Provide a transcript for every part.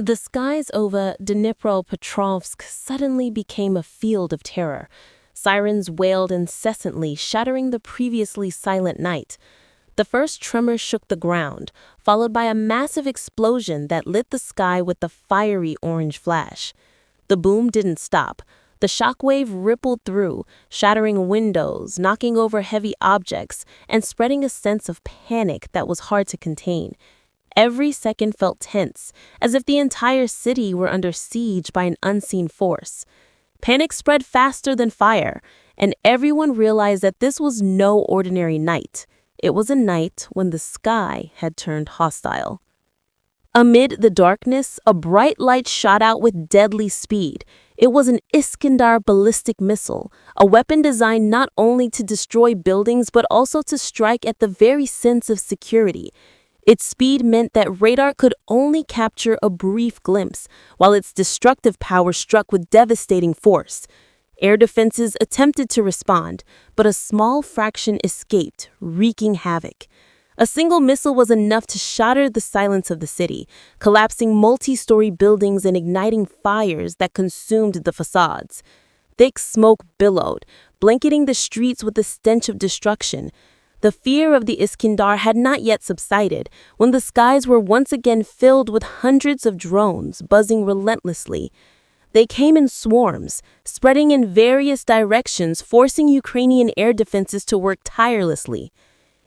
The skies over Dnipropetrovsk suddenly became a field of terror. Sirens wailed incessantly, shattering the previously silent night. The first tremor shook the ground, followed by a massive explosion that lit the sky with a fiery orange flash. The boom didn't stop. The shockwave rippled through, shattering windows, knocking over heavy objects, and spreading a sense of panic that was hard to contain. Every second felt tense, as if the entire city were under siege by an unseen force. Panic spread faster than fire, and everyone realized that this was no ordinary night. It was a night when the sky had turned hostile. Amid the darkness, a bright light shot out with deadly speed. It was an Iskander ballistic missile, a weapon designed not only to destroy buildings but also to strike at the very sense of security. Its speed meant that radar could only capture a brief glimpse, while its destructive power struck with devastating force. Air defenses attempted to respond, but a small fraction escaped, wreaking havoc. A single missile was enough to shatter the silence of the city, collapsing multi-story buildings and igniting fires that consumed the facades. Thick smoke billowed, blanketing the streets with the stench of destruction. The fear of the Iskander had not yet subsided when the skies were once again filled with hundreds of drones buzzing relentlessly. They came in swarms, spreading in various directions, forcing Ukrainian air defenses to work tirelessly.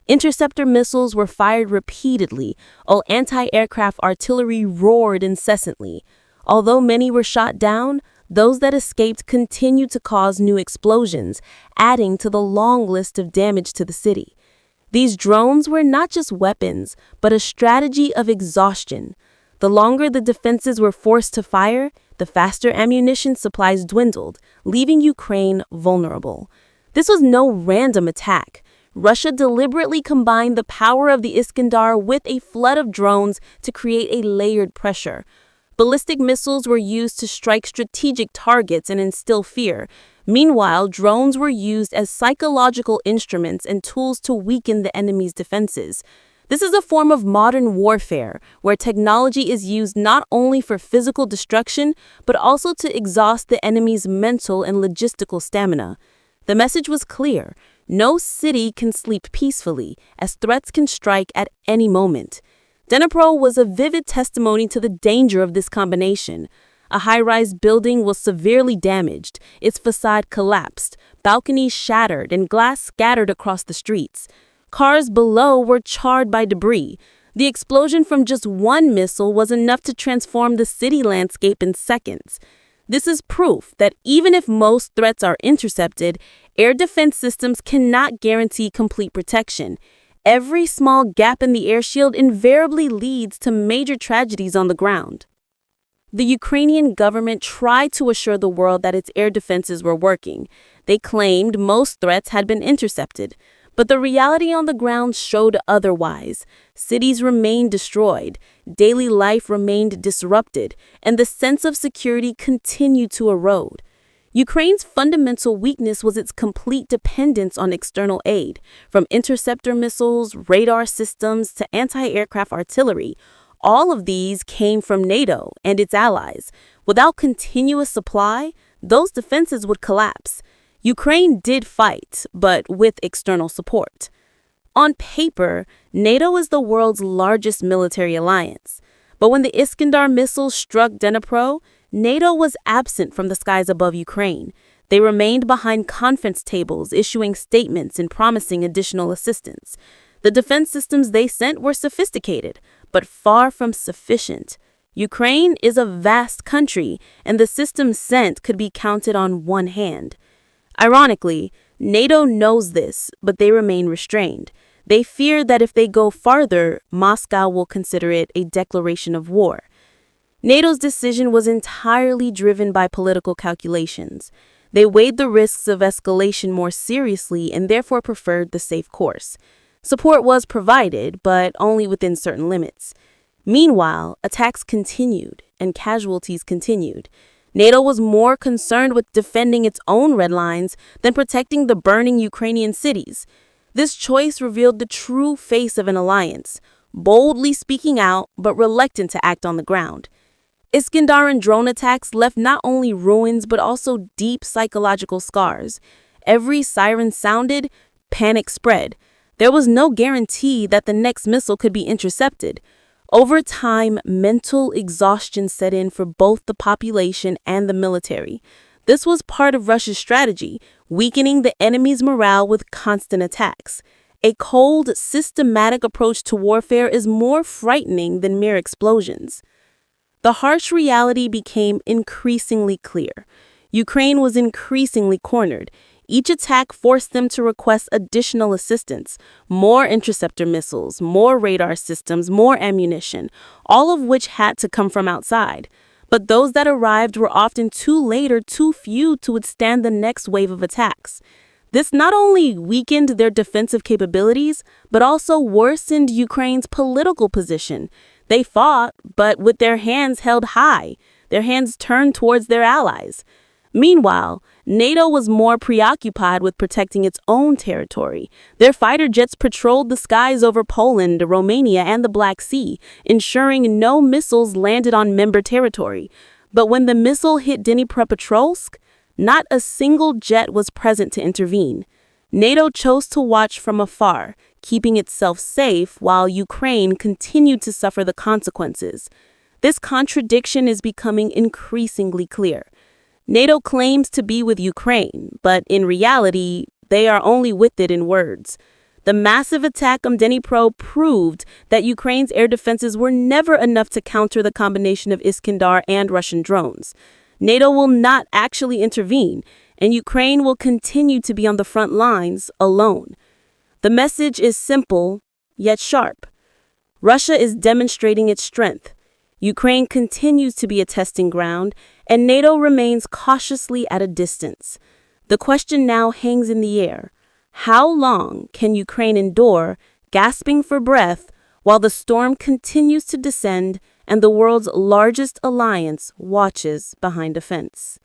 Interceptor missiles were fired repeatedly, while anti-aircraft artillery roared incessantly. Although many were shot down, those that escaped continued to cause new explosions, adding to the long list of damage to the city. These drones were not just weapons, but a strategy of exhaustion. The longer the defenses were forced to fire, the faster ammunition supplies dwindled, leaving Ukraine vulnerable. This was no random attack. Russia deliberately combined the power of the Iskander with a flood of drones to create a layered pressure. Ballistic missiles were used to strike strategic targets and instill fear. Meanwhile, drones were used as psychological instruments and tools to weaken the enemy's defenses. This is a form of modern warfare, where technology is used not only for physical destruction, but also to exhaust the enemy's mental and logistical stamina. The message was clear. No city can sleep peacefully, as threats can strike at any moment. Dnipro was a vivid testimony to the danger of this combination. A high-rise building was severely damaged, its facade collapsed, balconies shattered, and glass scattered across the streets. Cars below were charred by debris. The explosion from just one missile was enough to transform the city landscape in seconds. This is proof that even if most threats are intercepted, air defense systems cannot guarantee complete protection. Every small gap in the air shield invariably leads to major tragedies on the ground. The Ukrainian government tried to assure the world that its air defenses were working. They claimed most threats had been intercepted. But the reality on the ground showed otherwise. Cities remained destroyed, daily life remained disrupted, and the sense of security continued to erode. Ukraine's fundamental weakness was its complete dependence on external aid, from interceptor missiles, radar systems, to anti-aircraft artillery. All of these came from NATO and its allies. Without continuous supply, those defenses would collapse. Ukraine did fight, but with external support. On paper, NATO is the world's largest military alliance. But when the Iskander missiles struck Dnipro, NATO was absent from the skies above Ukraine. They remained behind conference tables, issuing statements and promising additional assistance. The defense systems they sent were sophisticated, but far from sufficient. Ukraine is a vast country, and the systems sent could be counted on one hand. Ironically, NATO knows this, but they remain restrained. They fear that if they go farther, Moscow will consider it a declaration of war. NATO's decision was entirely driven by political calculations. They weighed the risks of escalation more seriously and therefore preferred the safe course. Support was provided, but only within certain limits. Meanwhile, attacks continued and casualties continued. NATO was more concerned with defending its own red lines than protecting the burning Ukrainian cities. This choice revealed the true face of an alliance, boldly speaking out but reluctant to act on the ground. Iskander and drone attacks left not only ruins but also deep psychological scars. Every siren sounded, panic spread. There was no guarantee that the next missile could be intercepted. Over time, mental exhaustion set in for both the population and the military. This was part of Russia's strategy, weakening the enemy's morale with constant attacks. A cold, systematic approach to warfare is more frightening than mere explosions. The harsh reality became increasingly clear. Ukraine was increasingly cornered. Each attack forced them to request additional assistance, more interceptor missiles, more radar systems, more ammunition, all of which had to come from outside. But those that arrived were often too late or too few to withstand the next wave of attacks. This not only weakened their defensive capabilities, but also worsened Ukraine's political position. They fought, but with their hands held high, their hands turned towards their allies. Meanwhile, NATO was more preoccupied with protecting its own territory. Their fighter jets patrolled the skies over Poland, Romania, and the Black Sea, ensuring no missiles landed on member territory. But when the missile hit Dnipropetrovsk, not a single jet was present to intervene. NATO chose to watch from afar, keeping itself safe while Ukraine continued to suffer the consequences. This contradiction is becoming increasingly clear. NATO claims to be with Ukraine, but in reality, they are only with it in words. The massive attack on Dnipro proved that Ukraine's air defenses were never enough to counter the combination of Iskander and Russian drones. NATO will not actually intervene, and Ukraine will continue to be on the front lines alone. The message is simple, yet sharp. Russia is demonstrating its strength. Ukraine continues to be a testing ground, and NATO remains cautiously at a distance. The question now hangs in the air. How long can Ukraine endure, gasping for breath, while the storm continues to descend and the world's largest alliance watches behind a fence?